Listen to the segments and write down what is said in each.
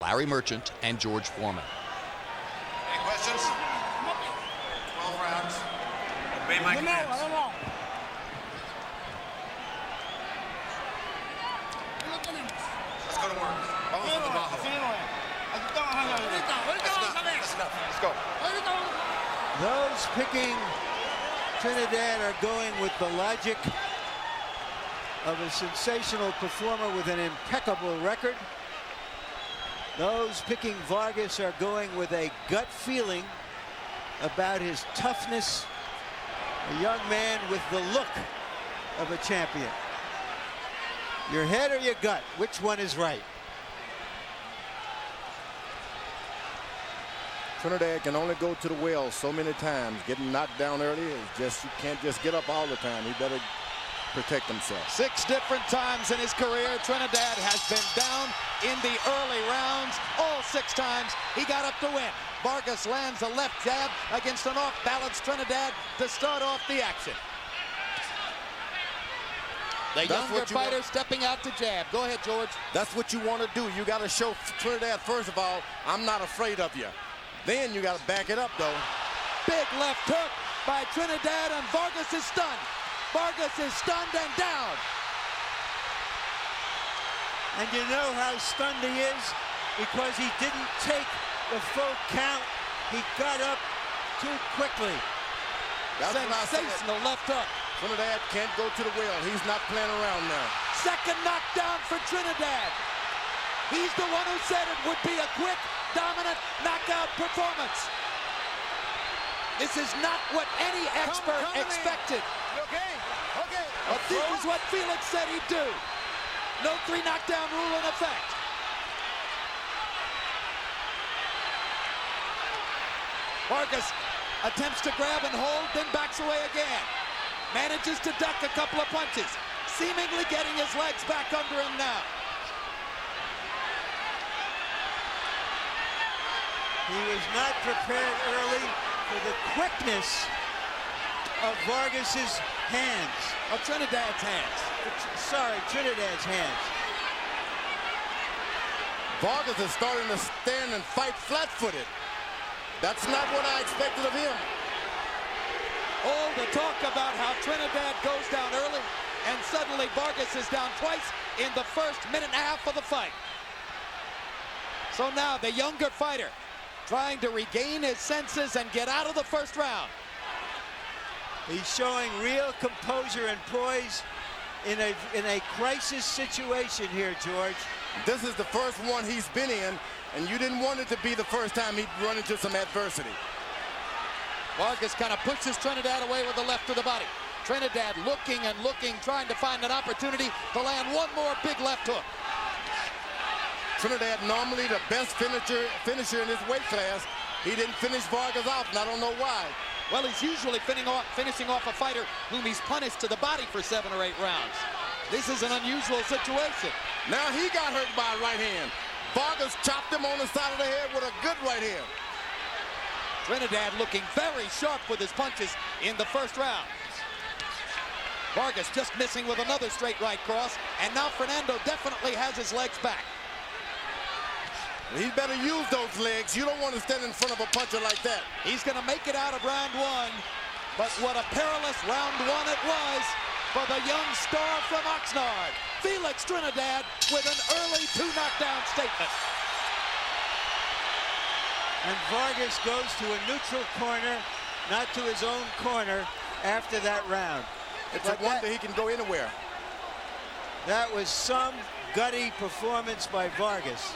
Larry Merchant and George Foreman. Any questions? 12 rounds. Obey my commands. Let's go to work. Vamos a trabajo. That's enough. Let's go. Those picking Trinidad are going with the logic of a sensational performer with an impeccable record. Those picking Vargas are going with a gut feeling about his toughness. A young man with the look of a champion. Your head or your gut, which one is right? Trinidad can only go to the well so many times. Getting knocked down early is just, you can't just get up all the time. He better protect himself. 6 different times in his career, Trinidad has been down in the early rounds. All 6 times he got up to win. Vargas lands a left jab against an off-balance Trinidad to start off the action. The younger fighter stepping out to jab. Go ahead, George. That's what you want to do. You got to show Trinidad, first of all, I'm not afraid of you. Then you got to back it up, though. Big left hook by Trinidad, and Vargas is stunned. Vargas is stunned and down. And you know how stunned he is? Because he didn't take the full count. He got up too quickly. That's sensational left hook. Trinidad can't go to the well. He's not playing around now. Second knockdown for Trinidad. He's the one who said it would be a quick, dominant knockout performance. This is not what any expert expected. Okay, okay. But this is what Felix said he'd do. No 3 knockdown rule in effect. Vargas attempts to grab and hold, then backs away again. Manages to duck a couple of punches, seemingly getting his legs back under him now. He was not prepared early for the quickness of Vargas's hands. Of Trinidad's hands. Sorry, Trinidad's hands. Vargas is starting to stand and fight flat-footed. That's not what I expected of him. All the talk about how Trinidad goes down early, and suddenly Vargas is down twice in the first minute and a half of the fight. So now the younger fighter trying to regain his senses and get out of the first round. He's showing real composure and poise in a crisis situation here, George. This is the first one he's been in, and you didn't want it to be the first time he'd run into some adversity. Vargas kind of pushes Trinidad away with the left of the body. Trinidad looking and looking, trying to find an opportunity to land one more big left hook. Trinidad normally the best finisher in his weight class. He didn't finish Vargas off, and I don't know why. Well, he's usually finishing off a fighter whom he's punished to the body for 7 or 8 rounds. This is an unusual situation. Now he got hurt by a right hand. Vargas chopped him on the side of the head with a good right hand. Trinidad looking very sharp with his punches in the first round. Vargas just missing with another straight right cross, and now Fernando definitely has his legs back. He better use those legs. You don't want to stand in front of a puncher like that. He's going to make it out of round 1, but what a perilous round 1 it was for the young star from Oxnard, Felix Trinidad, with an early 2 knockdown statement. And Vargas goes to a neutral corner, not to his own corner after that round. It's a wonder he can go anywhere. That was some gutty performance by Vargas.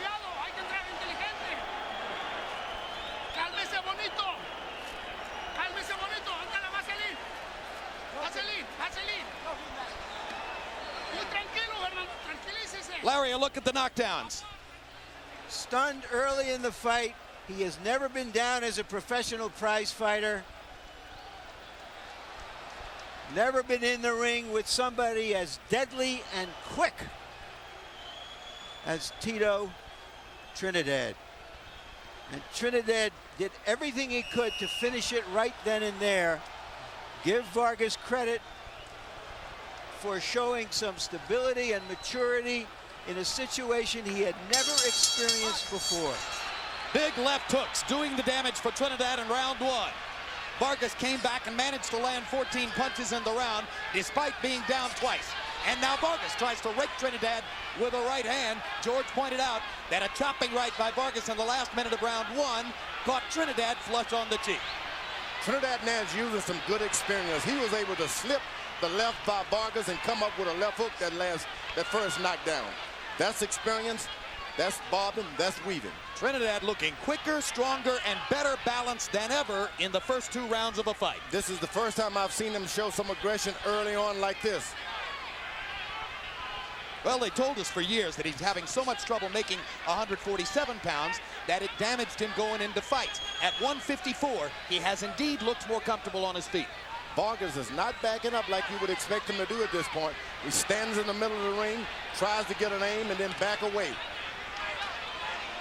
Larry, a look at the knockdowns. Stunned early in the fight. He has never been down as a professional prize fighter. Never been in the ring with somebody as deadly and quick as Tito Trinidad. And Trinidad did everything he could to finish it right then and there. Give Vargas credit for showing some stability and maturity in a situation he had never experienced before. Big left hooks doing the damage for Trinidad in round one. Vargas came back and managed to land 14 punches in the round despite being down twice. And now Vargas tries to rake Trinidad with a right hand. George pointed out that a chopping right by Vargas in the last minute of round one caught Trinidad flush on the cheek. Trinidad Nad's using some good experience. He was able to slip the left by Vargas and come up with a left hook that first knockdown. That's experience, that's bobbing, that's weaving. Trinidad looking quicker, stronger, and better balanced than ever in the first two rounds of a fight. This is the first time I've seen him show some aggression early on like this. Well, they told us for years that he's having so much trouble making 147 pounds that it damaged him going into fights. At 154, he has indeed looked more comfortable on his feet. Vargas is not backing up like you would expect him to do at this point. He stands in the middle of the ring, tries to get an aim, and then back away.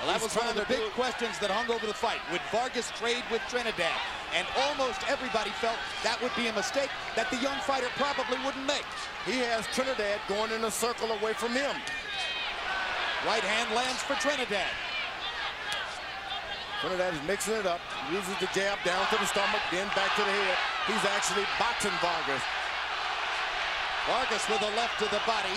Well, that was one of the big questions that hung over the fight. Would Vargas trade with Trinidad? And almost everybody felt that would be a mistake that the young fighter probably wouldn't make. He has Trinidad going in a circle away from him. Right hand lands for Trinidad. Trinidad is mixing it up, uses the jab down to the stomach, then back to the head. He's actually boxing Vargas. Vargas with a left to the body.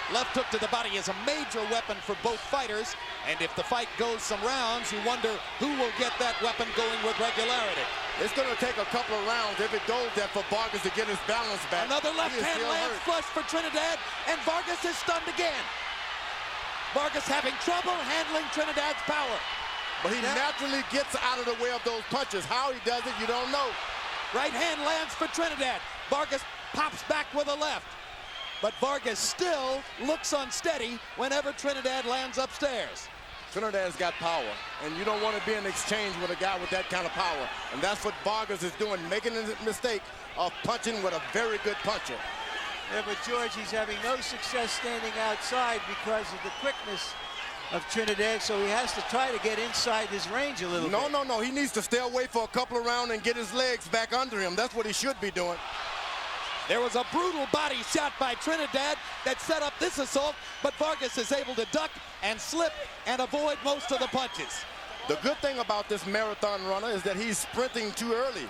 Left hook to the body is a major weapon for both fighters. And if the fight goes some rounds, you wonder who will get that weapon going with regularity. It's going to take a couple of rounds if it goes there for Vargas to get his balance back. Another left hand lands flush for Trinidad, and Vargas is stunned again. Vargas having trouble handling Trinidad's power. But he naturally gets out of the way of those punches. How he does it, you don't know. Right hand lands for Trinidad. Vargas pops back with a left. But Vargas still looks unsteady whenever Trinidad lands upstairs. Trinidad's got power, and you don't want to be in exchange with a guy with that kind of power. And that's what Vargas is doing, making a mistake of punching with a very good puncher. Yeah, but George, he's having no success standing outside because of the quickness of Trinidad, so he has to try to get inside his range a little bit. No. He needs to stay away for a couple of rounds and get his legs back under him. That's what he should be doing. There was a brutal body shot by Trinidad that set up this assault, but Vargas is able to duck and slip and avoid most of the punches. The good thing about this marathon runner is that he's sprinting too early.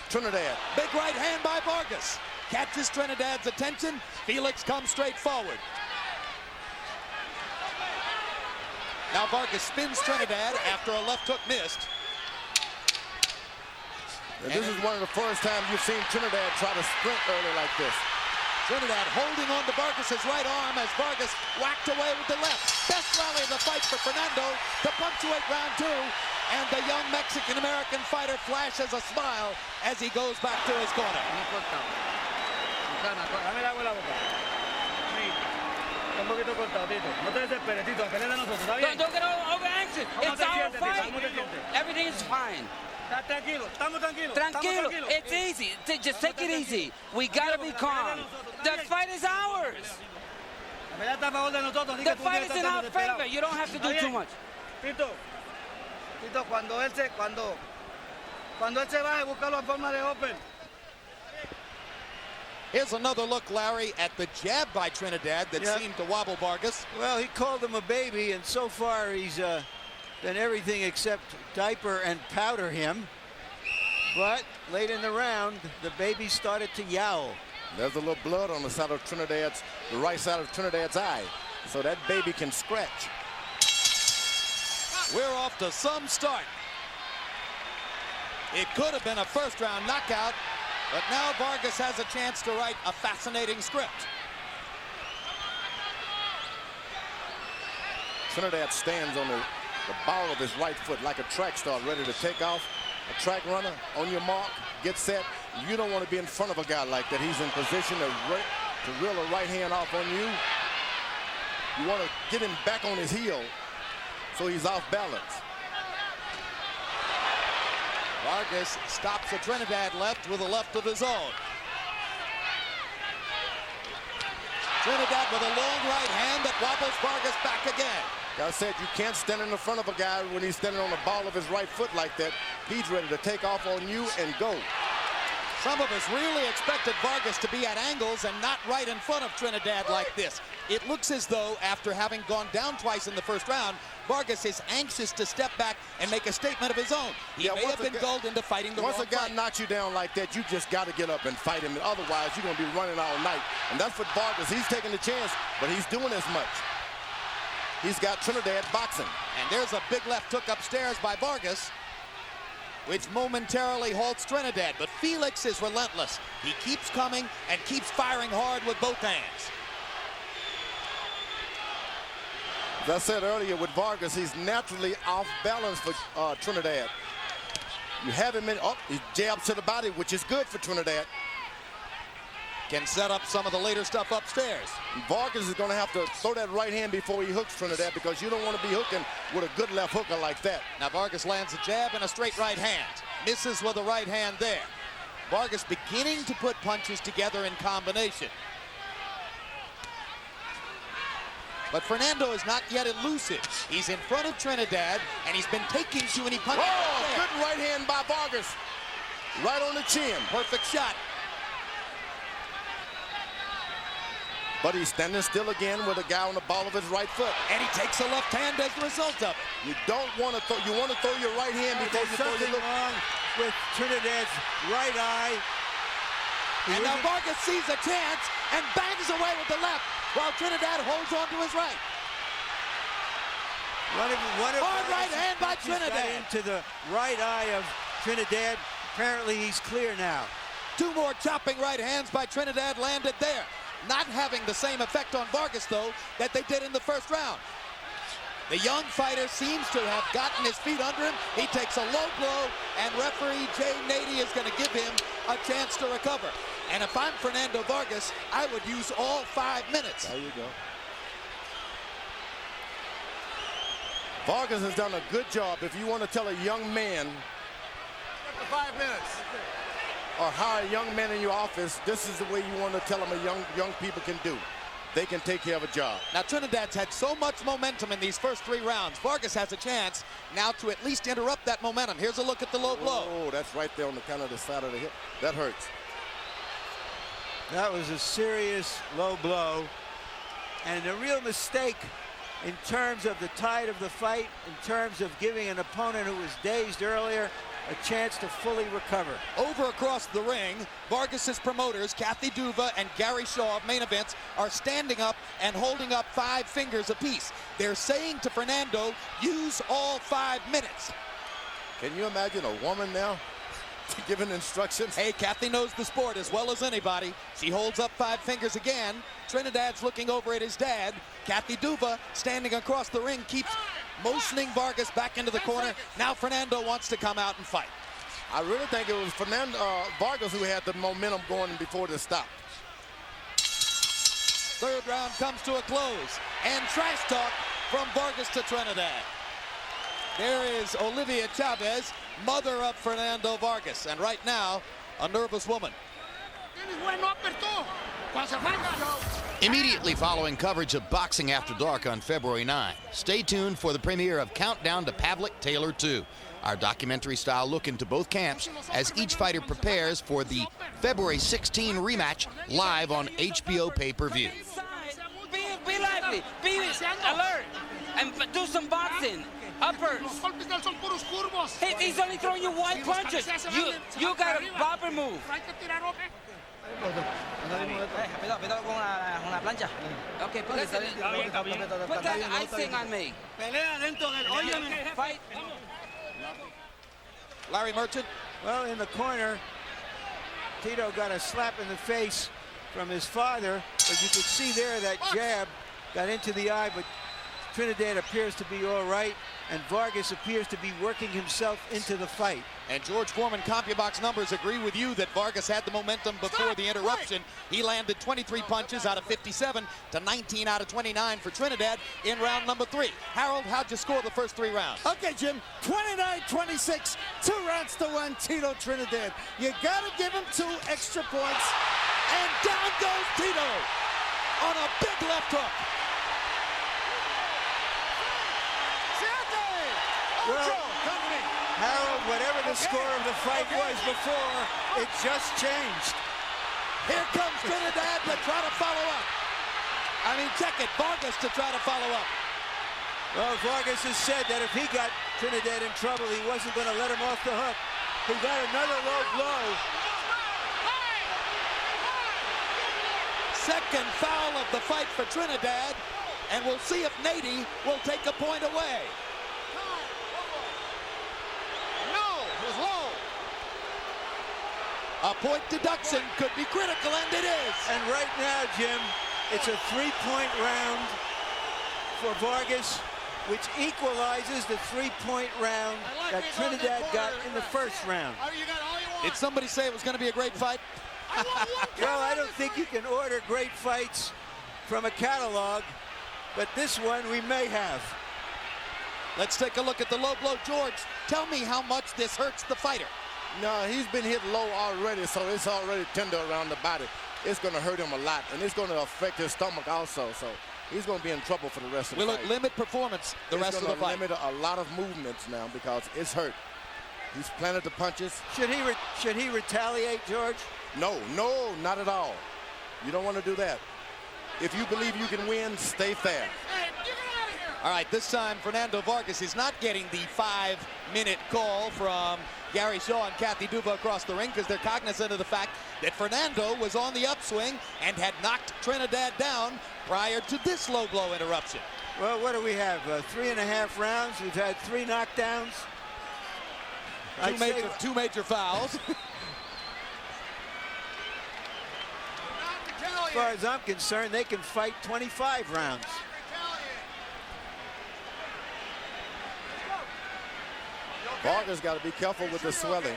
Trinidad. Big right hand by Vargas. Catches Trinidad's attention. Felix comes straight forward. Now Vargas spins Trinidad after a left hook missed. And this is one of the first times you've seen Trinidad try to sprint early like this. Trinidad holding on to Vargas's right arm as Vargas whacked away with the left. Best rally of the fight for Fernando to punctuate round two. And the young Mexican-American fighter flashes a smile as he goes back to his corner. Don't get over anxious. It's our fight. Everything is fine. Tranquilo. It's easy. Just take it easy. We gotta be calm. The fight is ours. The fight is in our favor. You don't have to do too much. Tito, cuando él se baje, busca la forma de open. Here's another look, Larry, at the jab by Trinidad that seemed to wobble Vargas. Well, he called him a baby, and so far he's done everything except diaper and powder him. But late in the round, the baby started to yowl. There's a little blood on the side of Trinidad's, the right side of Trinidad's eye. So that baby can scratch. We're off to some start. It could have been a first-round knockout, but now Vargas has a chance to write a fascinating script. Trinidad stands on the ball of his right foot like a track star ready to take off. A track runner, on your mark, get set. You don't want to be in front of a guy like that. He's in position to reel a right hand off on you. You want to get him back on his heel so he's off balance. Vargas stops a Trinidad left with a left of his own. Trinidad with a long right hand that wobbles Vargas back again. Like I said, you can't stand in the front of a guy when he's standing on the ball of his right foot like that. He's ready to take off on you and go. Some of us really expected Vargas to be at angles and not right in front of Trinidad like this. It looks as though, after having gone down twice in the first round, Vargas is anxious to step back and make a statement of his own. He may have been gulled into fighting the wrong fight. Once a guy knocks you down like that, you just got to get up and fight him. Otherwise, you're going to be running all night. And that's what Vargas, he's taking the chance, but he's doing as much. He's got Trinidad boxing. And there's a big left hook upstairs by Vargas, which momentarily halts Trinidad. But Felix is relentless. He keeps coming and keeps firing hard with both hands. As I said earlier, with Vargas, he's naturally off balance for Trinidad. You have him in, he jabs to the body, which is good for Trinidad. Can set up some of the later stuff upstairs. Vargas is going to have to throw that right hand before he hooks Trinidad, because you don't want to be hooking with a good left hooker like that. Now Vargas lands a jab and a straight right hand. Misses with a right hand there. Vargas beginning to put punches together in combination. But Fernando is not yet elusive. He's in front of Trinidad, and he's been taking too many punches. Oh, good right hand by Vargas. Right on the chin. Perfect shot. But he's standing still again with a guy on the ball of his right foot. And he takes a left hand as a result of it. You don't want to throw, you want to throw your right hand before you throw your left. Wrong with Trinidad's right eye. And now Vargas sees a chance and bangs away with the left, while Trinidad holds on to his right. Hard right hand by Trinidad. Into the right eye of Trinidad. Apparently he's clear now. Two more chopping right hands by Trinidad landed there. Not having the same effect on Vargas, though, that they did in the first round. The young fighter seems to have gotten his feet under him. He takes a low blow, and referee Jay Nady is going to give him a chance to recover. And if I'm Fernando Vargas, I would use all 5 minutes. There you go. Vargas has done a good job. If you want to tell a young man, 5 minutes. or hire a young man in your office, this is the way you want to tell them young people can do. They can take care of a job. Now, Trinidad's had so much momentum in these first 3 rounds. Vargas has a chance now to at least interrupt that momentum. Here's a look at the low blow. Oh, that's right there on the kind of the side of the hip. That hurts. That was a serious low blow. And a real mistake in terms of the tide of the fight, in terms of giving an opponent who was dazed earlier a chance to fully recover. Over across the ring, Vargas's promoters, Kathy Duva and Gary Shaw of Main Events, are standing up and holding up 5 fingers apiece. They're saying to Fernando, use all 5 minutes. Can you imagine a woman now giving instructions? Hey, Kathy knows the sport as well as anybody. She holds up 5 fingers again. Trinidad's looking over at his dad. Kathy Duva, standing across the ring, keeps motioning Vargas back into the corner. Now Fernando wants to come out and fight. I really think it was Vargas who had the momentum going before the stop. 3rd round comes to a close. And trash talk from Vargas to Trinidad. There is Olivia Chavez, mother of Fernando Vargas. And right now, a nervous woman. Immediately following coverage of Boxing After Dark on February 9, stay tuned for the premiere of Countdown to Pavlik Taylor 2, our documentary-style look into both camps as each fighter prepares for the February 16 rematch live on HBO pay-per-view. Be lively, be alert, and do some boxing. Uppers. He's only throwing you wide punches. You got a bobber move. Okay, put that icing on me. Fight. Larry Merchant. Well, in the corner, Tito got a slap in the face from his father, but you could see there that jab got into the eye, but Trinidad appears to be all right, and Vargas appears to be working himself into the fight. And George Foreman CompuBox numbers agree with you that Vargas had the momentum before the interruption. He landed 23 punches out of 57 to 19 out of 29 for Trinidad in round number 3. Harold, how'd you score the first 3 rounds? Okay, Jim, 29-26, 2 rounds to 1, Tito Trinidad. You gotta give him 2 extra points. And down goes Tito on a big left hook. Well, Harold, whatever the score of the fight was before, it just changed. Here comes Trinidad to try to follow up. I mean, check it, Vargas to try to follow up. Well, Vargas has said that if he got Trinidad in trouble, he wasn't going to let him off the hook. He got another low blow. Second foul of the fight for Trinidad, and we'll see if Nady will take a point away. No, it was low. A point deduction could be critical, and it is. And right now, Jim, it's a 3-point round for Vargas, which equalizes the 3-point round that Trinidad got in the first round. Did somebody say it was going to be a great fight? Well, I don't think you can order great fights from a catalog, but this one we may have. Let's take a look at the low blow. George, tell me how much this hurts the fighter. No, he's been hit low already, so it's already tender around the body. It's going to hurt him a lot, and it's going to affect his stomach also, so he's going to be in trouble for the rest of the fight. Will it limit performance the rest of the fight? It's going to limit a lot of movements now because it's hurt. He's planted the punches. Should he retaliate, George? No, not at all. You don't want to do that. If you believe you can win, stay fair. All right, this time Fernando Vargas is not getting the 5-minute call from Gary Shaw and Kathy Duva across the ring because they're cognizant of the fact that Fernando was on the upswing and had knocked Trinidad down prior to this low blow interruption. Well, what do we have? 3.5 rounds. We've had 3 knockdowns. Two major fouls. As far as I'm concerned, they can fight 25 rounds. Vargas got to be careful with the swelling.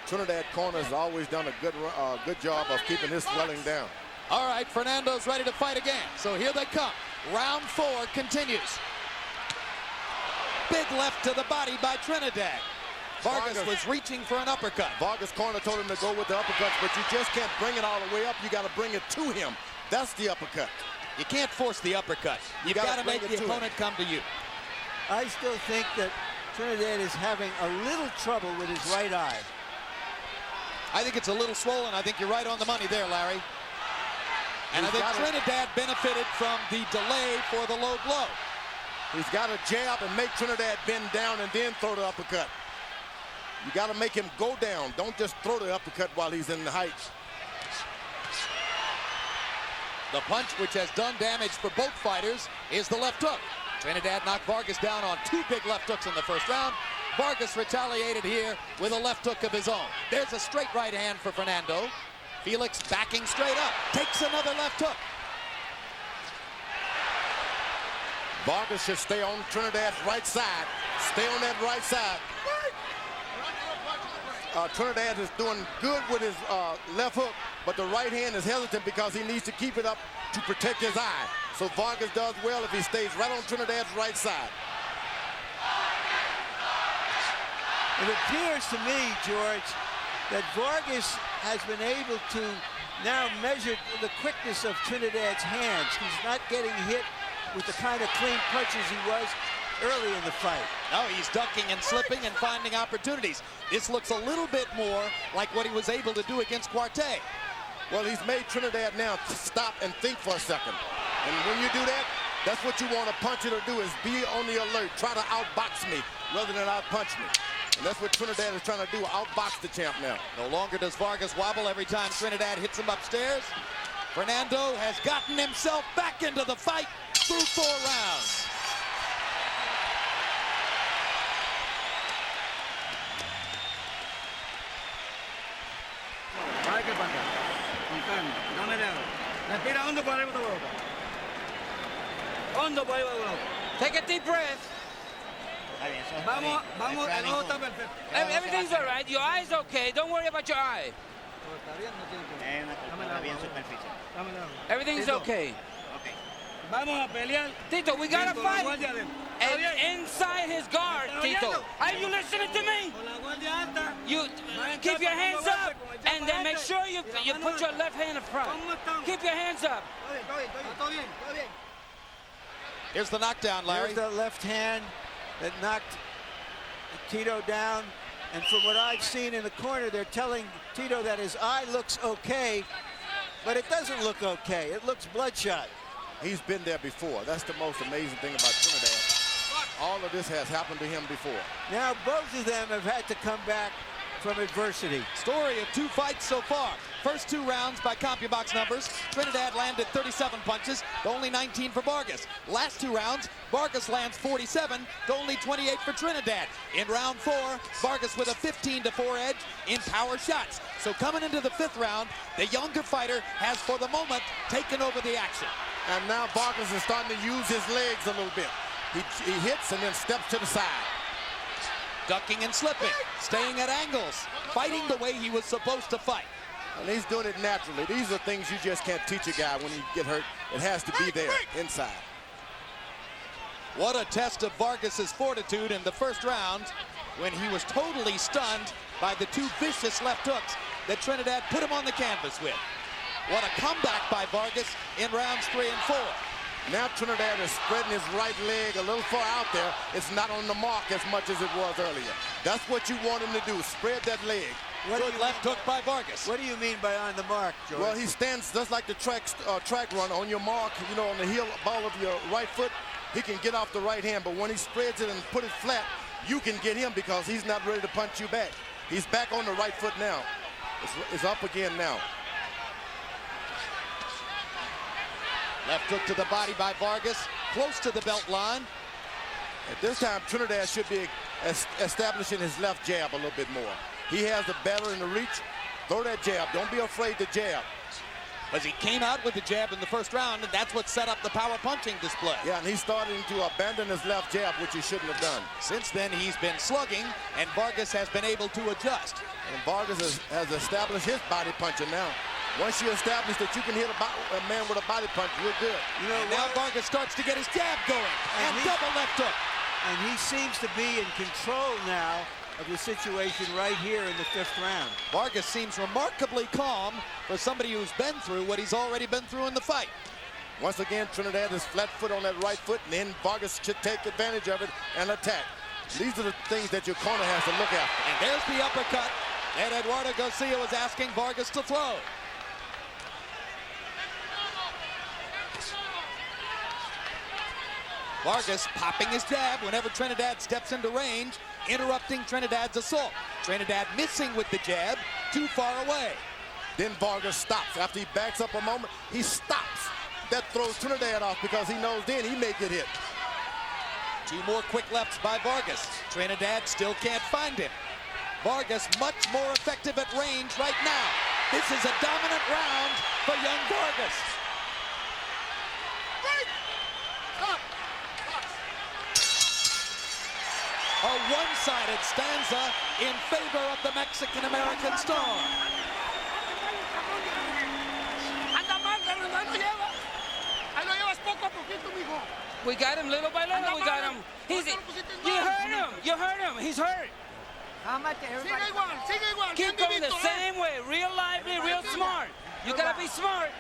Trinidad corner has always done a good job of keeping his swelling down. All right, Fernando's ready to fight again. So here they come. Round 4 continues. Big left to the body by Trinidad. Vargas was reaching for an uppercut. Vargas' corner told him to go with the uppercuts, but you just can't bring it all the way up. You got to bring it to him. That's the uppercut. You can't force the uppercut. You've got to make the opponent come to you. I still think that Trinidad is having a little trouble with his right eye. I think it's a little swollen. I think you're right on the money there, Larry. And I think Trinidad benefited from the delay for the low blow. He's got to jab and make Trinidad bend down and then throw the uppercut. You got to make him go down. Don't just throw the uppercut while he's in the heights. The punch, which has done damage for both fighters, is the left hook. Trinidad knocked Vargas down on 2 big left hooks in the first round. Vargas retaliated here with a left hook of his own. There's a straight right hand for Fernando. Felix backing straight up, takes another left hook. Vargas should stay on Trinidad's right side. Stay on that right side. Trinidad is doing good with his left hook, but the right hand is hesitant because he needs to keep it up to protect his eye. So Vargas does well if he stays right on Trinidad's right side. It appears to me, George, that Vargas has been able to now measure the quickness of Trinidad's hands. He's not getting hit with the kind of clean punches he was early in the fight. No, he's ducking and slipping and finding opportunities. This looks a little bit more like what he was able to do against Cuarte. Well, he's made Trinidad now stop and think for a second. And when you do that, that's what you want a puncher to do, is be on the alert. Try to outbox me rather than outpunch me. And that's what Trinidad is trying to do, outbox the champ now. No longer does Vargas wobble every time Trinidad hits him upstairs. Fernando has gotten himself back into the fight through 4 rounds. Take a deep breath. Everything's all right. Your eye's okay. Don't worry about your eye. Everything's okay. Tito, we gotta fight. And inside his guard, Tito. Are you listening to me? You keep your hands up, and then make sure you put your left hand in front. Keep your hands up. Here's the knockdown, Larry. Here's the left hand that knocked Tito down, and from what I've seen in the corner, they're telling Tito that his eye looks okay, but it doesn't look okay. It looks bloodshot. He's been there before. That's the most amazing thing about Trinidad. All of this has happened to him before. Now both of them have had to come back from adversity. Story of 2 fights so far. First 2 rounds by CompuBox numbers, Trinidad landed 37 punches to only 19 for Vargas. Last 2 rounds, Vargas lands 47 to only 28 for Trinidad. In round 4, Vargas with a 15-4 edge in power shots. So coming into the 5th round, the younger fighter has, for the moment, taken over the action. And now Vargas is starting to use his legs a little bit. He hits and then steps to the side. Ducking and slipping, staying at angles, fighting the way he was supposed to fight. And he's doing it naturally. These are things you just can't teach a guy when he get hurt. It has to be there, inside. What a test of Vargas's fortitude in the first round when he was totally stunned by the 2 vicious left hooks that Trinidad put him on the canvas with. What a comeback by Vargas in rounds 3 and 4. Now Trinidad is spreading his right leg a little far out there. It's not on the mark as much as it was earlier. That's what you want him to do, spread that leg. Good left hook by Vargas. What do you mean by on the mark, George? Well, he stands just like the track runner on your mark, you know, on the heel ball of your right foot. He can get off the right hand, but when he spreads it and put it flat, you can get him because he's not ready to punch you back. He's back on the right foot now. It's up again now. Left hook to the body by Vargas, close to the belt line. At this time, Trinidad should be establishing his left jab a little bit more. He has the better in the reach. Throw that jab. Don't be afraid to jab. Because he came out with the jab in the first round, and that's what set up the power punching display. Yeah, and he's starting to abandon his left jab, which he shouldn't have done. Since then, he's been slugging, and Vargas has been able to adjust. And Vargas has established his body punching now. Once you establish that you can hit a man with a body punch, you're good. You know, now Vargas starts to get his jab going, and double left hook. And he seems to be in control now of the situation right here in the 5th round. Vargas seems remarkably calm for somebody who's been through what he's already been through in the fight. Once again, Trinidad is flat foot on that right foot, and then Vargas should take advantage of it and attack. These are the things that your corner has to look after. And there's the uppercut that Eduardo Garcia was asking Vargas to throw. Vargas popping his jab whenever Trinidad steps into range, interrupting Trinidad's assault. Trinidad missing with the jab, too far away. Then Vargas stops. After he backs up a moment, he stops. That throws Trinidad off because he knows then he may get hit. 2 more quick lefts by Vargas. Trinidad still can't find him. Vargas much more effective at range right now. This is a dominant round for young Vargas. A one-sided stanza in favor of the Mexican-American star. We got him little by little. We got him. You hurt him. You hurt him. He's hurt. Keep going the same way. Real lively, real smart. You gotta be smart.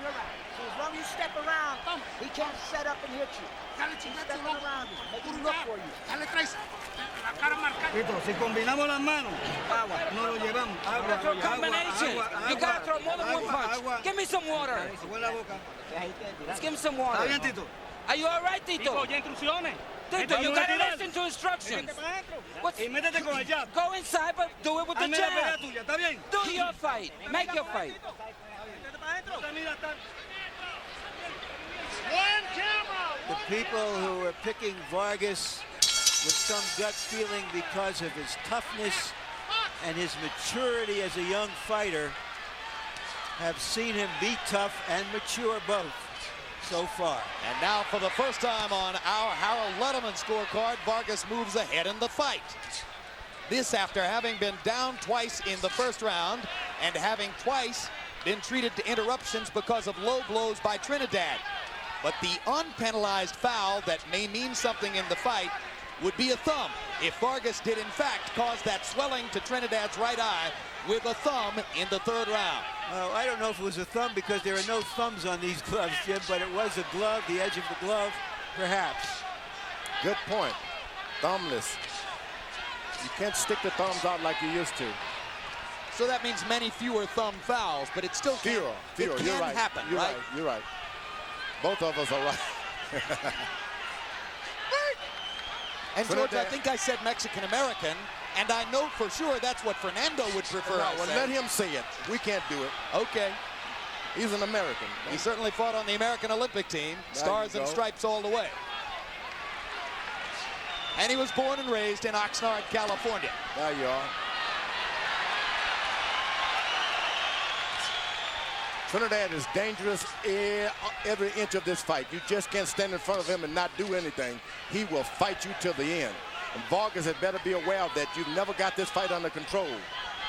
You're right. So as long as you step around, he can't set up and hit you. Step around him, make him look for you. Tito, si combinamos las manos, agua, no lo llevamos. Agua, Throw combinations. You gotta throw more than one punch. Give me some water. Let's give him some water. ¿Está bien, Tito? Are you all right, Tito? Tito, you gotta listen to instructions. Y métete con el jab. Go inside, but do it with the Hazme la pelea jab. tuya, ¿está bien? Do your fight. Make your fight. The people who are picking Vargas with some gut feeling because of his toughness and his maturity as a young fighter have seen him be tough and mature both so far. And now for the first time on our Harold Letterman scorecard, Vargas moves ahead in the fight. This after having been down twice in the first round and having twice been treated to interruptions because of low blows by Trinidad. But the unpenalized foul that may mean something in the fight would be a thumb if Vargas did in fact cause that swelling to Trinidad's right eye with a thumb in the 3rd round. Well, I don't know if it was a thumb because there are no thumbs on these gloves, Jim, but it was a glove, the edge of the glove, perhaps. Good point. Thumbless. You can't stick the thumbs out like you used to. So that means many fewer thumb fouls, but it still can, fewer. It can You're right. happen, You're right? You're right. Both of us are right. And George, I think I said Mexican-American, and I know for sure that's what Fernando would prefer. No, well, let him say it. We can't do it. Okay. He's an American. He certainly fought on the American Olympic team. Stars and stripes all the way. And he was born and raised in Oxnard, California. There you are. Trinidad is dangerous every inch of this fight. You just can't stand in front of him and not do anything. He will fight you till the end. And Vargas had better be aware of that. You've never got this fight under control.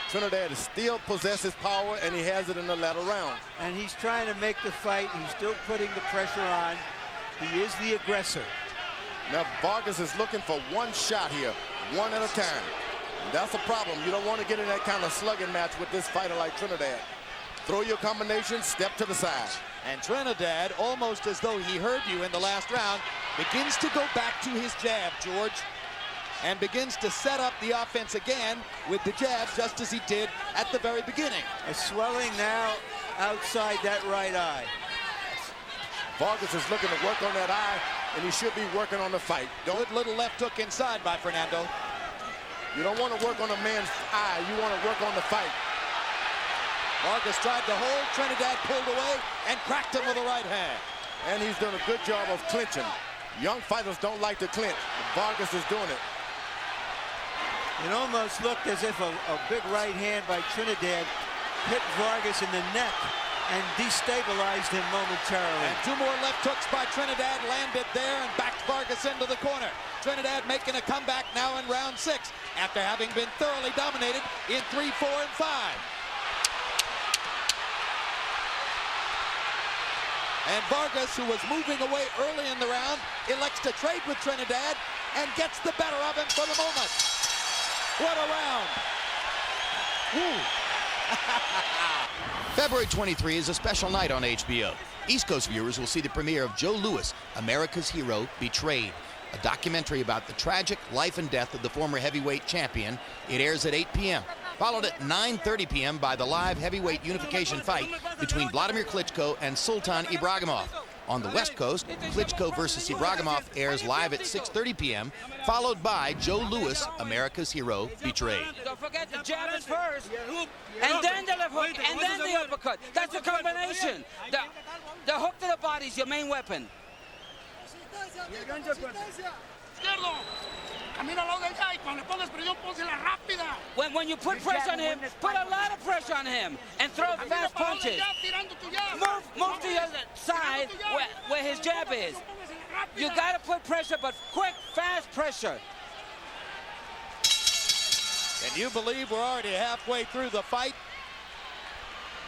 Trinidad still possesses power, and he has it in the latter round. And he's trying to make the fight. He's still putting the pressure on. He is the aggressor. Now, Vargas is looking for one shot here, one at a time. And that's a problem. You don't want to get in that kind of slugging match with this fighter like Trinidad. Throw your combination, step to the side. And Trinidad, almost as though he heard you in the last round, begins to go back to his jab, George, and begins to set up the offense again with the jab, just as he did at the very beginning. A swelling now outside that right eye. Vargas is looking to work on that eye, and he should be working on the fight. Good little left hook inside by Fernando. You don't want to work on a man's eye. You want to work on the fight. Vargas tried to hold. Trinidad pulled away and cracked him with a right hand. And he's done a good job of clinching. Young fighters don't like to clinch. Vargas is doing it. It almost looked as if a big right hand by Trinidad hit Vargas in the neck and destabilized him momentarily. And two more left hooks by Trinidad landed there and backed Vargas into the corner. Trinidad making a comeback now in round 6 after having been thoroughly dominated in 3, 4, and 5. And Vargas, who was moving away early in the round, elects to trade with Trinidad and gets the better of him for the moment. What a round. February 23 is a special night on HBO. East Coast viewers will see the premiere of Joe Louis, America's Hero, Betrayed, a documentary about the tragic life and death of the former heavyweight champion. It airs at 8 p.m., followed at 9:30 p.m. by the live heavyweight unification fight between Vladimir Klitschko and Sultan Ibragimov. On the West Coast, Klitschko versus Ibragimov airs live at 6:30 p.m., followed by Joe Louis, America's Hero, Betrayed. Don't forget the jab is first, and then the left hook, and then the uppercut. That's a combination. The hook to the body is your main weapon. When you put pressure on him, put a lot of pressure on him and throw fast punches. Move to your side where his jab is. You got to put pressure, but quick, fast pressure. Can you believe we're already halfway through the fight?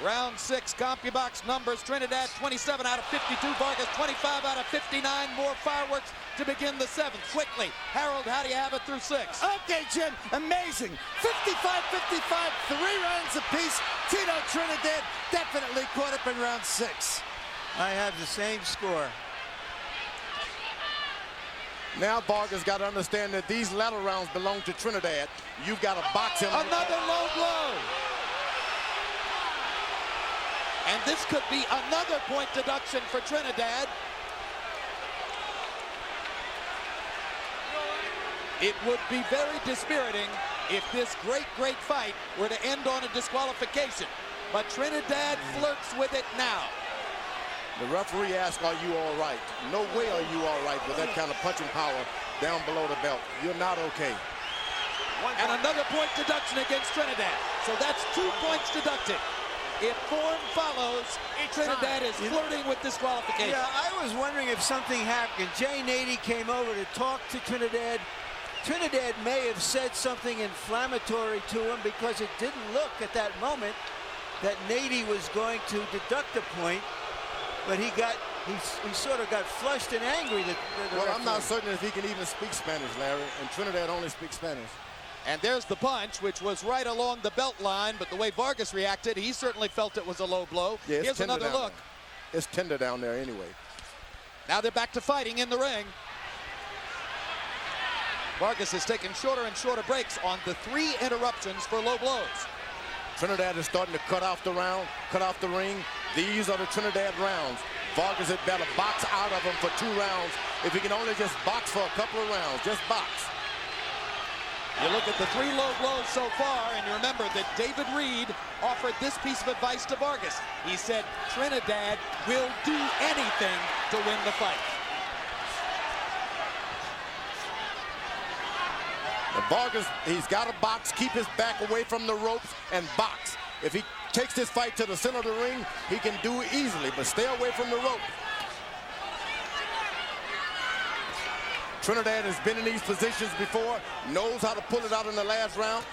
Round 6, CompuBox numbers: Trinidad 27 out of 52, Vargas 25 out of 59. More fireworks to begin the 7th. Quickly, Harold, how do you have it through 6? Okay, Jim, amazing. 55-55, 3 rounds apiece. Tito Trinidad definitely caught up in round 6. I have the same score. Now Vargas got to understand that these latter rounds belong to Trinidad. You've got to box him. Another low blow. And this could be another point deduction for Trinidad. It would be very dispiriting if this great fight were to end on a disqualification. But Trinidad flirts with it now. The referee asked, are you all right? No way are you all right with that kind of punching power down below the belt. You're not okay. And another point deduction against Trinidad. So that's 2 points deducted. If form follows, Trinidad is flirting with disqualification. Yeah, I was wondering if something happened. Jay Nady came over to talk to Trinidad. Trinidad may have said something inflammatory to him because it didn't look at that moment that Nady was going to deduct a point, but he sort of got flushed and angry. Well, I'm not certain if he can even speak Spanish, Larry, and Trinidad only speaks Spanish. And there's the punch, which was right along the belt line, but the way Vargas reacted, he certainly felt it was a low blow. Yeah, here's another look. There. It's tender down there anyway. Now they're back to fighting in the ring. Vargas has taken shorter and shorter breaks on the 3 interruptions for low blows. Trinidad is starting to cut off the round, cut off the ring. These are the Trinidad rounds. Vargas had better box out of them for 2 rounds. If he can only just box for a couple of rounds, just box. You look at the 3 low blows so far, and you remember that David Reed offered this piece of advice to Vargas. He said, Trinidad will do anything to win the fight. And Vargas, he's got to box, keep his back away from the ropes, and box. If he takes this fight to the center of the ring, he can do it easily, but stay away from the rope. Trinidad has been in these positions before, knows how to pull it out in the last round.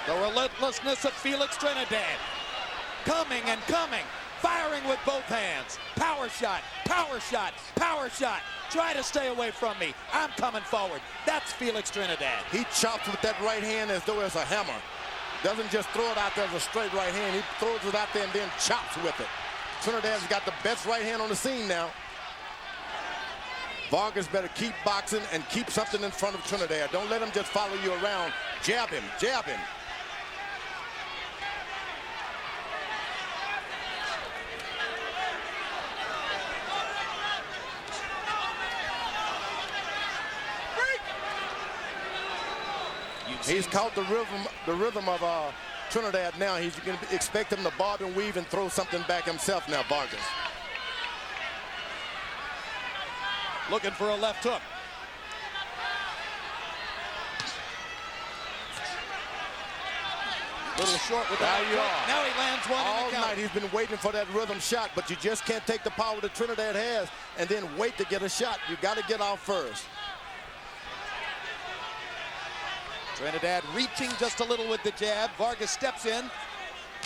The relentlessness of Felix Trinidad. Coming and coming, firing with both hands. Power shot, power shot, power shot. Try to stay away from me. I'm coming forward. That's Felix Trinidad. He chops with that right hand as though it's a hammer. Doesn't just throw it out there as a straight right hand. He throws it out there and then chops with it. Trinidad's got the best right hand on the scene now. Vargas better keep boxing and keep something in front of Trinidad. Don't let him just follow you around. Jab him, jab him. He's caught the rhythm of Trinidad now. He's going to expect him to bob and weave and throw something back himself now, Vargas. Looking for a left hook. Little short with that. Now he lands one all in the count. night he's been waiting for that rhythm shot, but you just can't take the power that Trinidad has and then wait to get a shot. You got to get off first. Trinidad reaching just a little with the jab. Vargas steps in,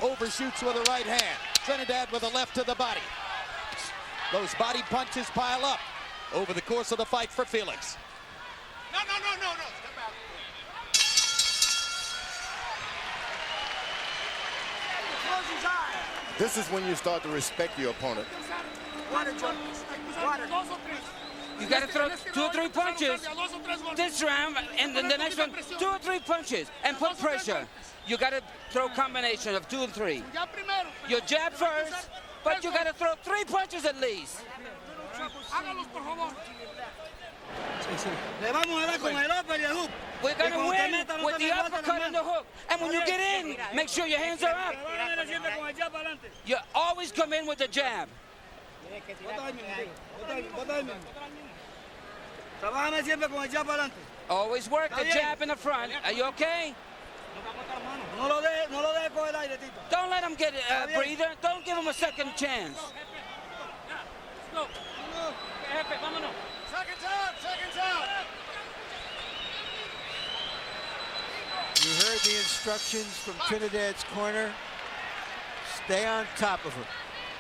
overshoots with a right hand. Trinidad with a left to the body. Those body punches pile up over the course of the fight for Felix. No. Step back. Close his eyes. This is when you start to respect your opponent. Water junkies. Water. You got to throw 2 or 3 punches this round, and then the next one, 2 or 3 punches, and put pressure. You got to throw a combination of 2 and 3. You jab first, but you got to throw 3 punches at least. We're going to win with the uppercut and the hook. And when you get in, make sure your hands are up. You always come in with the jab. Always work the jab in the front. Are you okay? Don't let him get a breather. Don't give him a second chance. Seconds out. You heard the instructions from Trinidad's corner. Stay on top of him.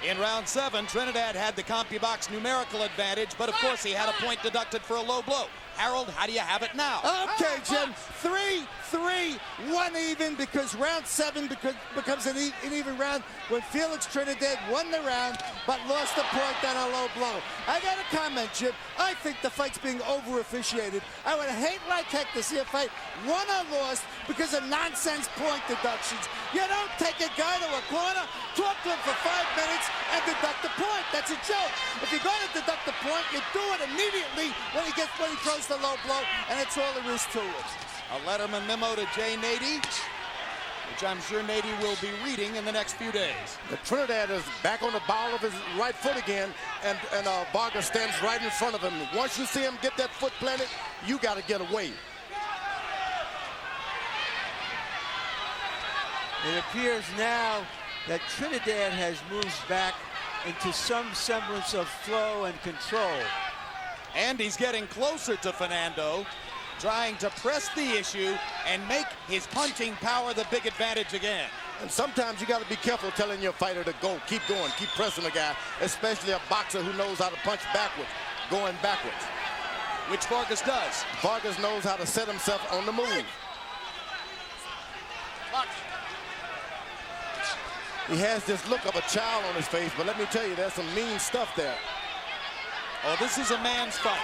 In round 7, Trinidad had the CompuBox numerical advantage, but of course he had a point deducted for a low blow. Harold, how do you have it now? Okay, Jim. 3-3, 1 even, because round 7 becomes an even round when Felix Trinidad won the round but lost the point on a low blow. I got a comment, Jim. I think the fight's being over-officiated. I would hate like heck to see a fight won or lost because of nonsense point deductions. You don't take a guy to a corner, talk to him for 5 minutes, and deduct the point. That's a joke. If you're going to deduct the point, you do it immediately when he throws the low blow, and that's all there is to it. A Letterman memo to Jay Nady, which I'm sure Nady will be reading in the next few days. The Trinidad is back on the ball of his right foot again, and Vargas stands right in front of him. Once you see him get that foot planted, you got to get away. It appears now that Trinidad has moved back into some semblance of flow and control. And he's getting closer to Fernando, trying to press the issue and make his punching power the big advantage again. And sometimes you got to be careful telling your fighter to go. Keep going, keep pressing the guy, especially a boxer who knows how to punch backwards, going backwards. Which Vargas does. Vargas knows how to set himself on the move. He has this look of a child on his face, but let me tell you, there's some mean stuff there. Oh, this is a man's fight.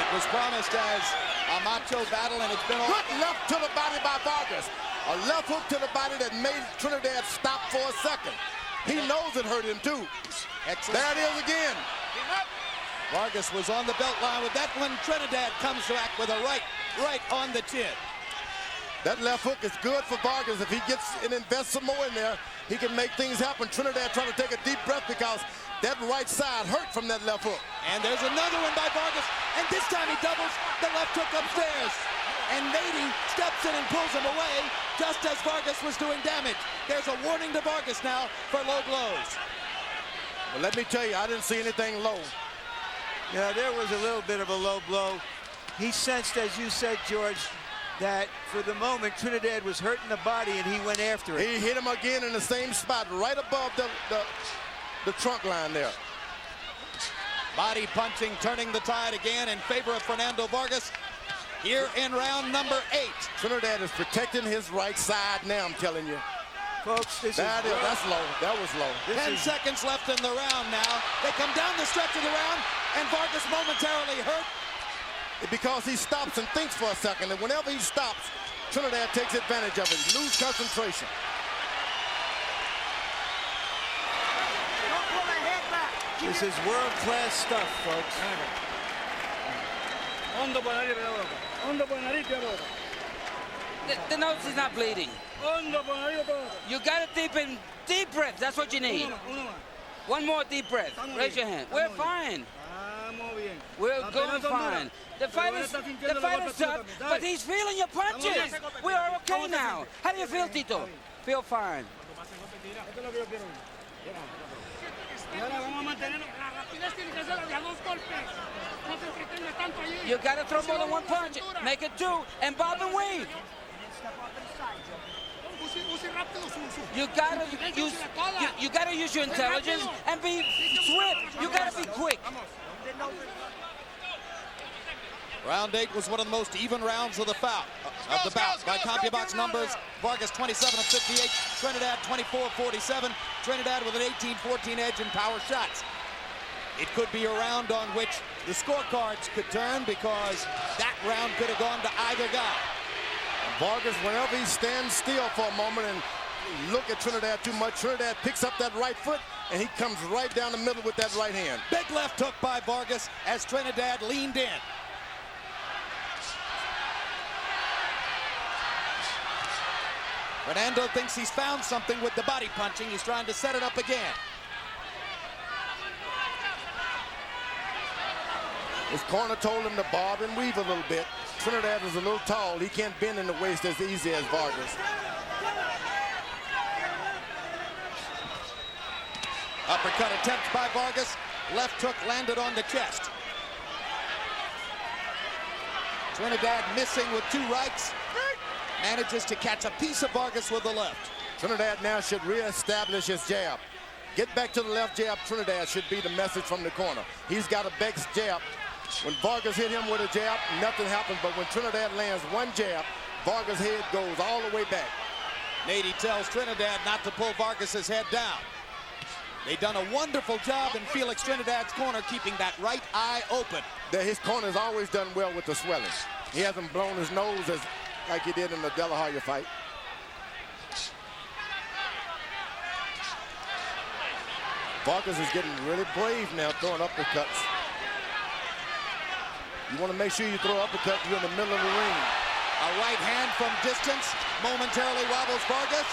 It was promised as a macho battle, and it's been all... Good left to the body by Vargas. A left hook to the body that made Trinidad stop for a second. He knows it hurt him, too. Excellent. There it is again. Vargas was on the belt line with that one. Trinidad comes back with a right on the chin. That left hook is good for Vargas. If he gets and invests some more in there, he can make things happen. Trinidad trying to take a deep breath because that right side hurt from that left hook. And there's another one by Vargas, and this time he doubles the left hook upstairs. And Nady steps in and pulls him away just as Vargas was doing damage. There's a warning to Vargas now for low blows. But let me tell you, I didn't see anything low. Yeah, there was a little bit of a low blow. He sensed, as you said, George, that for the moment Trinidad was hurting the body and he went after it. He hit him again in the same spot, right above the trunk line there. Body punching, turning the tide again in favor of Fernando Vargas here in round number 8. Trinidad is protecting his right side now, I'm telling you. Folks, that's low. That was low. 10 seconds left in the round now. They come down the stretch of the round, and Vargas momentarily hurt. Because he stops and thinks for a second, and whenever he stops, Trinidad takes advantage of it. Lose concentration. Don't pull the head back. This is world-class stuff, folks. The nose is not bleeding. You got to deep breath. That's what you need. One more deep breath. Raise your hand. We're fine. We're going fine. The fight is tough, but he's feeling your punches. We are okay now. How do you feel, Tito? Feel fine. You got to throw more than one punch. Make it 2 and bob and weave. You gotta use your intelligence and be swift. You gotta be quick. Round 8 was one of the most even rounds of the bout. By CompuBox numbers, Vargas 27 of 58, Trinidad 24 of 47. Trinidad with an 18-14 edge in power shots. It could be a round on which the scorecards could turn because that round could have gone to either guy. Vargas, whenever he stands still for a moment and look at Trinidad too much, Trinidad picks up that right foot and he comes right down the middle with that right hand. Big left hook by Vargas as Trinidad leaned in. Fernando thinks he's found something with the body punching. He's trying to set it up again. His corner told him to bob and weave a little bit. Trinidad is a little tall. He can't bend in the waist as easy as Vargas. Uppercut attempt by Vargas. Left hook landed on the chest. Trinidad missing with 2 rights. Manages to catch a piece of Vargas with the left. Trinidad now should reestablish his jab. Get back to the left jab, Trinidad should be the message from the corner. He's got a best jab. When Vargas hit him with a jab, nothing happened. But when Trinidad lands one jab, Vargas' head goes all the way back. Nady tells Trinidad not to pull Vargas's head down. They've done a wonderful job in Felix Trinidad's corner, keeping that right eye open. His corner's always done well with the swelling. He hasn't blown his nose like he did in the De La Hoya fight. Vargas is getting really brave now, throwing uppercuts. You want to make sure you throw uppercut, you're in the middle of the ring. A right hand from distance momentarily wobbles Vargas.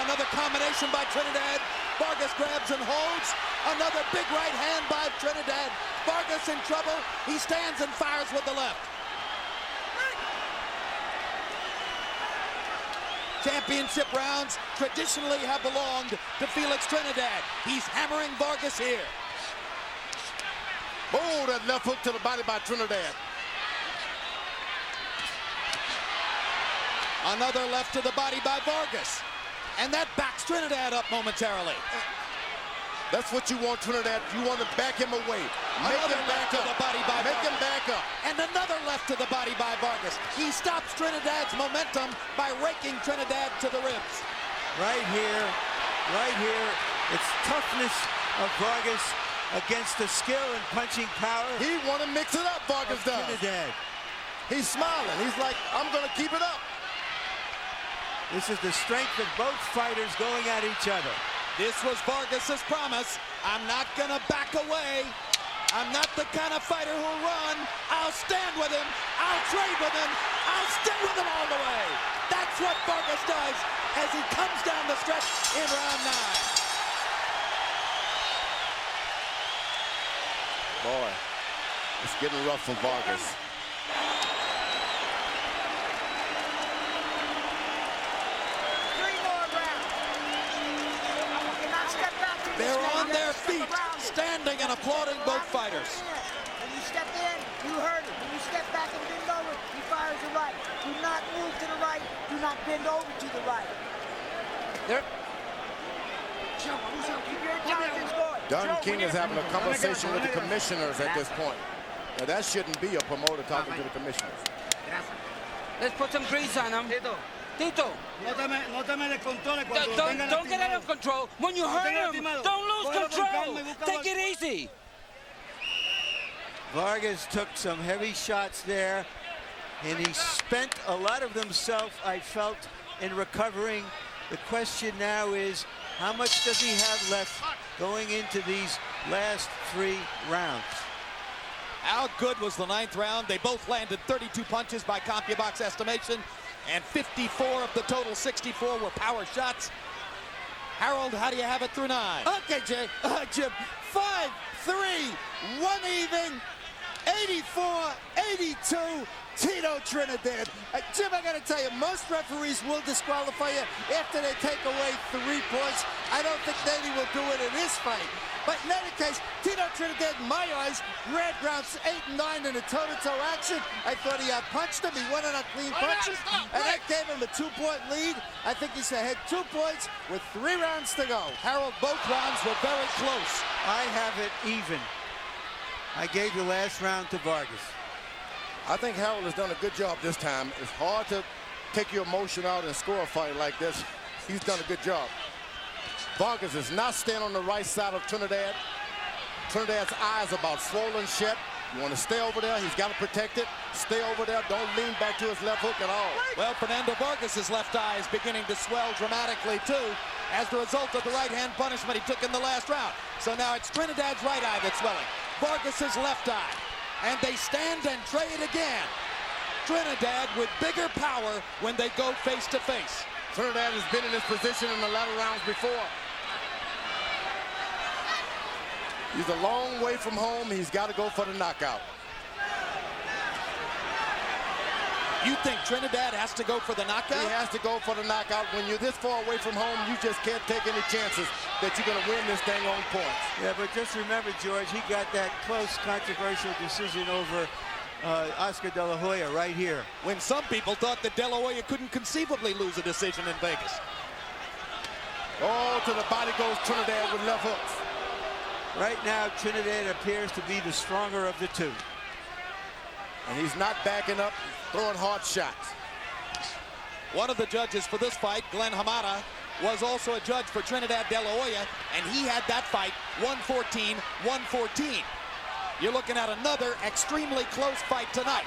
Another combination by Trinidad. Vargas grabs and holds. Another big right hand by Trinidad. Vargas in trouble. He stands and fires with the left. Championship rounds traditionally have belonged to Felix Trinidad. He's hammering Vargas here. Oh, that left hook to the body by Trinidad. Another left to the body by Vargas. And that backs Trinidad up momentarily. That's what you want, Trinidad. You want to back him away. Make Another him back left up. to the body by Make Vargas. him back up. And another left to the body by Vargas. He stops Trinidad's momentum by raking Trinidad to the ribs. Right here, it's toughness of Vargas against the skill and punching power. He want to mix it up, Vargas does. Trinidad. He's smiling. He's like, I'm going to keep it up. This is the strength of both fighters going at each other. This was Vargas's promise. I'm not going to back away. I'm not the kind of fighter who'll run. I'll stand with him. I'll trade with him. I'll stick with him all the way. That's what Vargas does as he comes down the stretch in round 9. Boy, it's getting rough for Vargas. They're on their feet, standing and applauding both fighters. When you step in, you hurt him. When you step back and bend over, he fires the right. Do not move to the right. Do not bend over to the right. Keep your intelligence going. Don King is having a conversation with the commissioners at this point. Now that shouldn't be a promoter talking to the commissioners. Let's put some grease on him. Tito, don't get out of control. When you hurt him, don't lose control. Take it easy. Vargas took some heavy shots there, and he spent a lot of himself, I felt, in recovering. The question now is, how much does he have left going into these last 3 rounds? How good was the 9th round? They both landed 32 punches by CompuBox estimation, and 54 of the total 64 were power shots. Harold, how do you have it through 9? Okay, Jay. Jim, 5-3, 1 even, 84-82. Tito Trinidad. Jim, I got to tell you, most referees will disqualify you after they take away 3 points. I don't think Nady will do it in this fight. But in any case, Tito Trinidad, in my eyes, grabbed rounds 8 and 9 in a toe-to-toe action. I thought he outpunched him. He went on clean punches, and that gave him a 2-point lead. I think he's ahead 2 points with 3 rounds to go. Harold, both rounds were very close. I have it even. I gave the last round to Vargas. I think Harold has done a good job this time. It's hard to take your emotion out and score a fight like this. He's done a good job. Vargas is not staying on the right side of Trinidad. Trinidad's eyes about swollen shut. You want to stay over there. He's got to protect it. Stay over there. Don't lean back to his left hook at all. Well, Fernando Vargas' left eye is beginning to swell dramatically, too, as the result of the right-hand punishment he took in the last round. So now it's Trinidad's right eye that's swelling. Vargas' left eye. And they stand and trade again. Trinidad with bigger power when they go face-to-face. Trinidad has been in this position in the latter rounds before. He's a long way from home. He's got to go for the knockout. You think Trinidad has to go for the knockout? He has to go for the knockout. When you're this far away from home, you just can't take any chances that you're going to win this thing on points. Yeah, but just remember, George, he got that close, controversial decision over Oscar De La Hoya right here. When some people thought that De La Hoya couldn't conceivably lose a decision in Vegas. Oh, to the body goes Trinidad with left hooks. Right now, Trinidad appears to be the stronger of the 2. And he's not backing up, throwing hard shots. One of the judges for this fight, Glenn Hamada, was also a judge for Trinidad De La Hoya, and he had that fight 114-114. You're looking at another extremely close fight tonight.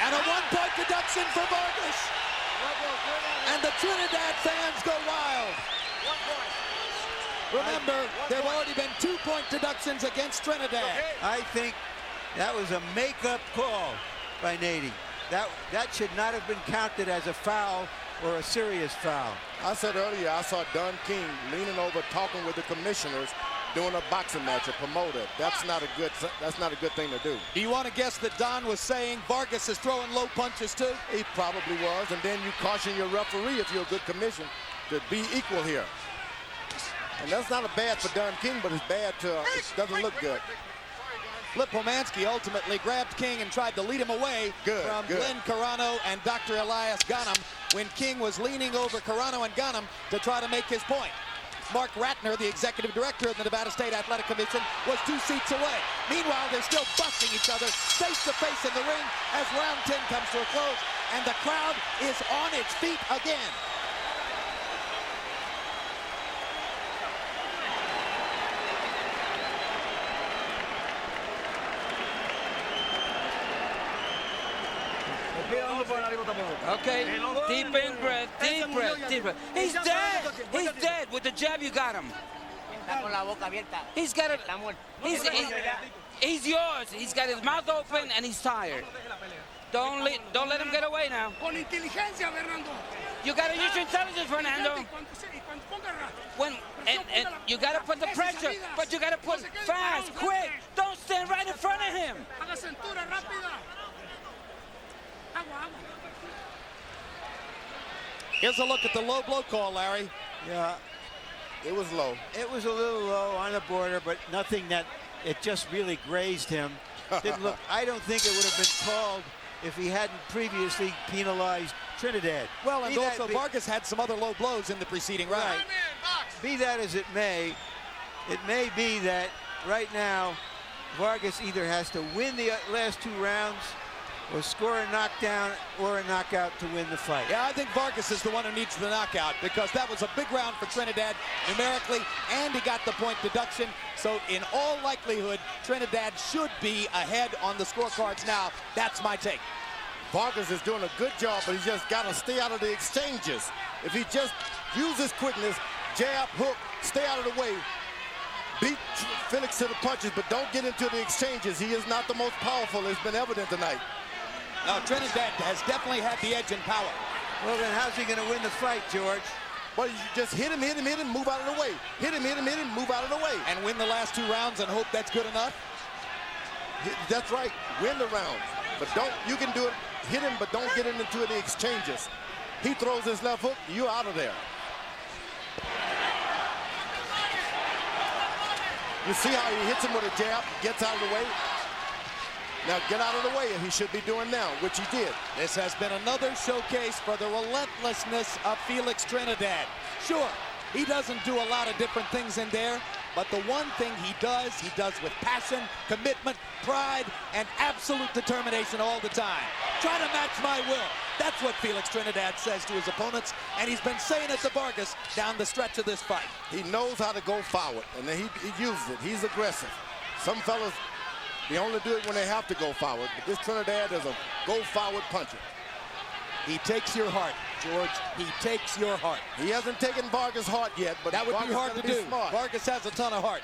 And a 1-point deduction for Vargas. And the Trinidad fans go wild. Remember, there have already been 2-point deductions against Trinidad. I think that was a make-up call by Nady. That should not have been counted as a foul or a serious foul. I said earlier, I saw Don King leaning over, talking with the commissioners, doing a boxing match, a promoter. That's not a good thing to do. Do you want to guess that Don was saying Vargas is throwing low punches too? He probably was, and then you caution your referee if you're a good commission to be equal here. And that's not a bad for Don King, but it's bad to, it doesn't look good. Flip Pomansky ultimately grabbed King and tried to lead him away from Glenn Carano and Dr. Elias Ghanem when King was leaning over Carano and Ghanem to try to make his point. Mark Ratner, the executive director of the Nevada State Athletic Commission, was 2 seats away. Meanwhile, they're still busting each other face-to-face in the ring as round 10 comes to a close, and the crowd is on its feet again. Okay, deep in breath, deep breath, deep breath. He's dead. He's dead. With the jab, you got him. He's got it. He's yours. He's got his mouth open and he's tired. Don't let him get away now. You got to use your intelligence, Fernando. And you got to put the pressure, but you got to put fast, quick. Don't stand right in front of him. Here's a look at the low blow call, Larry. Yeah. It was low. It was a little low on the border, but nothing that it just really grazed him. Didn't look. I don't think it would have been called if he hadn't previously penalized Trinidad. Well, and also Vargas had some other low blows in the preceding round. Right. Be that as it may be that right now Vargas either has to win the last 2 rounds or score a knockdown or a knockout to win the fight. Yeah, I think Vargas is the one who needs the knockout because that was a big round for Trinidad numerically, and he got the point deduction. So in all likelihood, Trinidad should be ahead on the scorecards now. That's my take. Vargas is doing a good job, but he's just got to stay out of the exchanges. If he just uses quickness, jab, hook, stay out of the way, beat Felix to the punches, but don't get into the exchanges. He is not the most powerful. It's been evident tonight. Now, Trinidad has definitely had the edge in power. Well, then how's he going to win the fight, George? Well, you just hit him, move out of the way. Hit him, move out of the way. And win the last 2 rounds and hope that's good enough? That's right. Win the rounds. But you can do it, hit him, but don't get into the exchanges. He throws his left hook, you're out of there. You see how he hits him with a jab, gets out of the way? Now get out of the way, and he should be doing now, which he did. This has been another showcase for the relentlessness of Felix Trinidad. Sure, he doesn't do a lot of different things in there, but the one thing he does with passion, commitment, pride, and absolute determination all the time. Try to match my will. That's what Felix Trinidad says to his opponents, and he's been saying it to Vargas down the stretch of this fight. He knows how to go forward, and he uses it. He's aggressive. Some fellas, they only do it when they have to go forward, but this Trinidad is a go-forward puncher. He takes your heart, George. He takes your heart. He hasn't taken Vargas' heart yet, but that would Vargas be hard to do. Smart. Vargas has a ton of heart.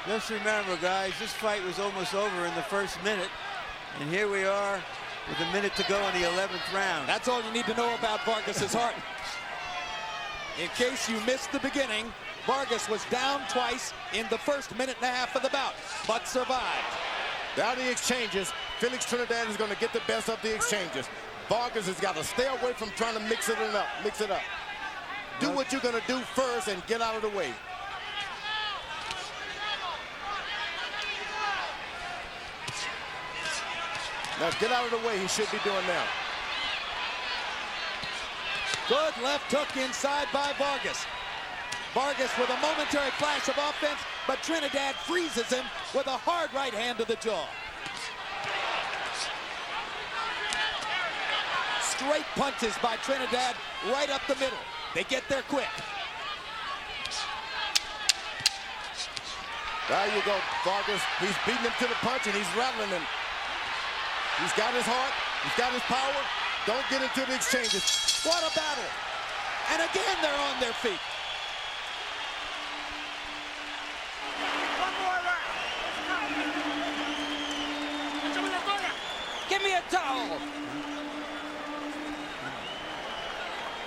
Just remember, guys, this fight was almost over in the first minute, and here we are with a minute to go in the 11th round. That's all you need to know about Vargas' heart. In case you missed the beginning, Vargas was down twice in the first minute and a half of the bout, but survived. Down the exchanges, Felix Trinidad is going to get the best of the exchanges. Vargas has got to stay away from trying to mix it up. Do what you're going to do first and get out of the way. Now get out of the way, he should be doing now. Good left hook inside by Vargas. Vargas with a momentary flash of offense, but Trinidad freezes him with a hard right hand to the jaw. Straight punches by Trinidad right up the middle. They get there quick. There you go, Vargas. He's beating him to the punch and he's rattling him. He's got his heart, he's got his power. Don't get into the exchanges. What a battle. And again, they're on their feet. Give me a towel.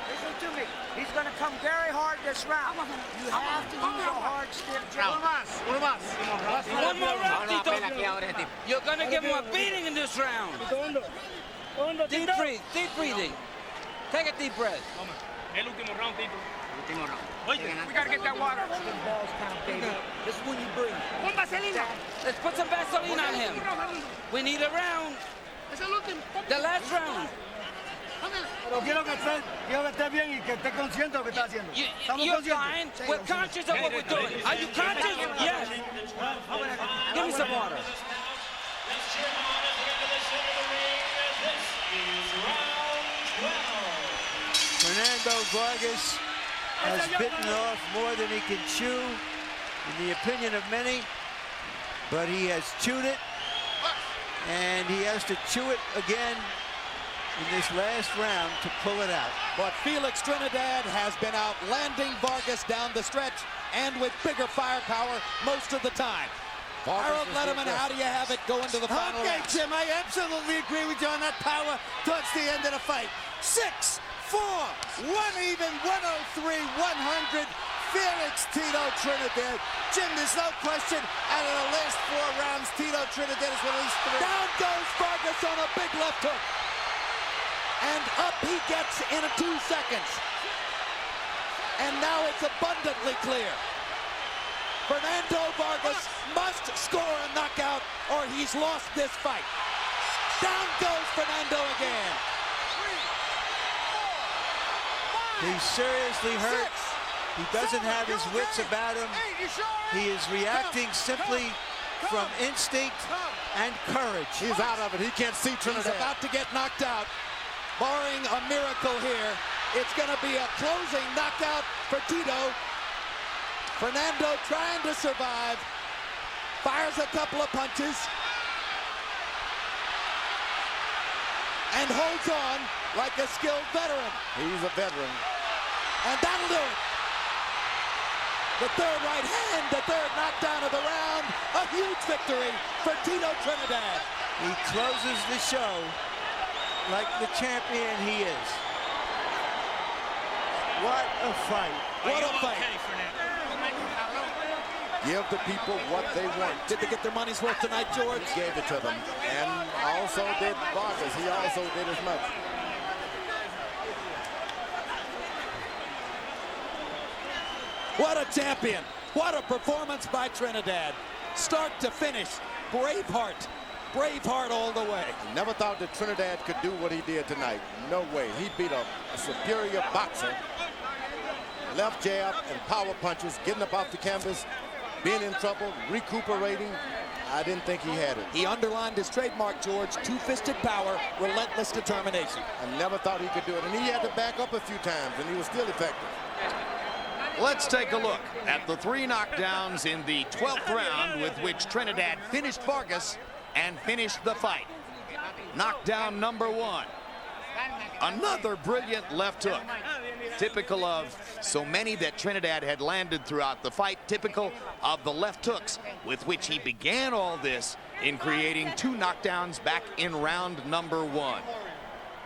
Listen to me. He's going to come very hard this round. You have to use a hard, stiff jab. One more round, Tito. You're going to give him a beating in this round. Deep breathe, deep breathing. Take a deep breath. El último round, Tito. Último round. We got to get that water. This is when you breathe. Pon vaselina. Let's put some Vaseline on him. We need a round. Es el último. The last round. Pero quiero que esté bien y que esté consciente de lo que está haciendo. You're fine. We're conscious of what we're doing. Are you conscious? Yes. Give me some water. Fernando Vargas has bitten off more than he can chew, in the opinion of many, but he has chewed it, and he has to chew it again in this last round to pull it out. But Felix Trinidad has been outlanding Vargas down the stretch and with bigger firepower most of the time. Harold Letterman, how do you have it going to the final Okay, round? Jim, I absolutely agree with you on that power towards the end of the fight. 6-4, 1 even, 103, 100. Felix Tito Trindad. Jim, there's no question, out of the last 4 rounds, Tito Trinidad has released 3. Down goes Vargas on a big left hook. And up he gets in 2 seconds. And now it's abundantly clear. Fernando Vargas must score a knockout or he's lost this fight. Down goes Fernando again. He's seriously hurt. He doesn't have his wits about him. He is reacting simply from instinct and courage. He's out of it. He can't see Trinidad. He's about to get knocked out. Barring a miracle here, it's going to be a closing knockout for Tito. Fernando trying to survive. Fires a couple of punches. And holds on like a skilled veteran. He's a veteran. And that'll do it. The third right hand, the third knockdown of the round. A huge victory for Tito Trinidad. He closes the show like the champion he is. What a fight. What a fight. Give the people what they want. Did they get their money's worth tonight, George? He gave it to them. And also did Vargas. He also did as much. What a champion. What a performance by Trinidad. Start to finish. Braveheart. Braveheart all the way. Never thought that Trinidad could do what he did tonight. No way. He beat a superior boxer. Left jab and power punches, getting up off the canvas, being in trouble, recuperating. I didn't think he had it. He underlined his trademark, George. Two-fisted power, relentless determination. I never thought he could do it. And he had to back up a few times, and he was still effective. Let's take a look at the 3 knockdowns in the 12th round with which Trinidad finished Vargas and finished the fight. Knockdown number 1. Another brilliant left hook. Typical of so many that Trinidad had landed throughout the fight. Typical of the left hooks with which he began all this in creating 2 knockdowns back in round number 1.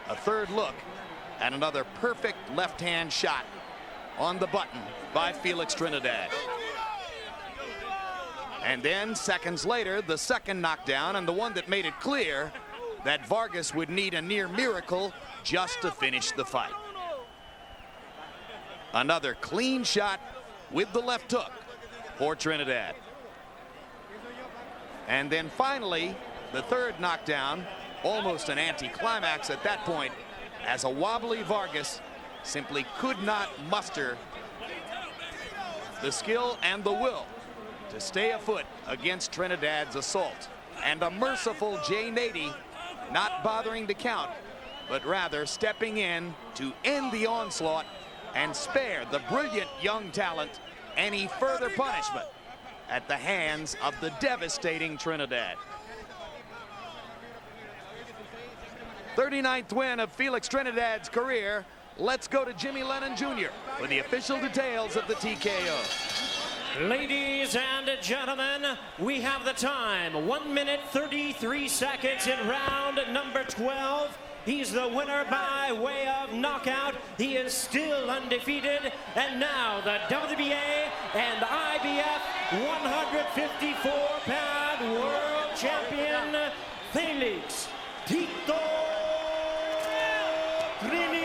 A third look at another perfect left-hand shot on the button by Felix Trinidad. And then seconds later, the second knockdown, and the one that made it clear that Vargas would need a near miracle just to finish the fight. Another clean shot with the left hook for Trinidad. And then finally, the third knockdown, almost an anticlimax at that point, as a wobbly Vargas simply could not muster the skill and the will to stay afoot against Trinidad's assault. And a merciful Jay Nady not bothering to count, but rather stepping in to end the onslaught and spare the brilliant young talent any further punishment at the hands of the devastating Trinidad. 39th win of Felix Trinidad's career. Let's go to Jimmy Lennon Jr. for the official details of the TKO. Ladies and gentlemen, we have the time. 1 minute 33 seconds in round number 12. He's the winner by way of knockout. He is still undefeated. And now the WBA and IBF 154-pound world champion, Felix Tito Trindad.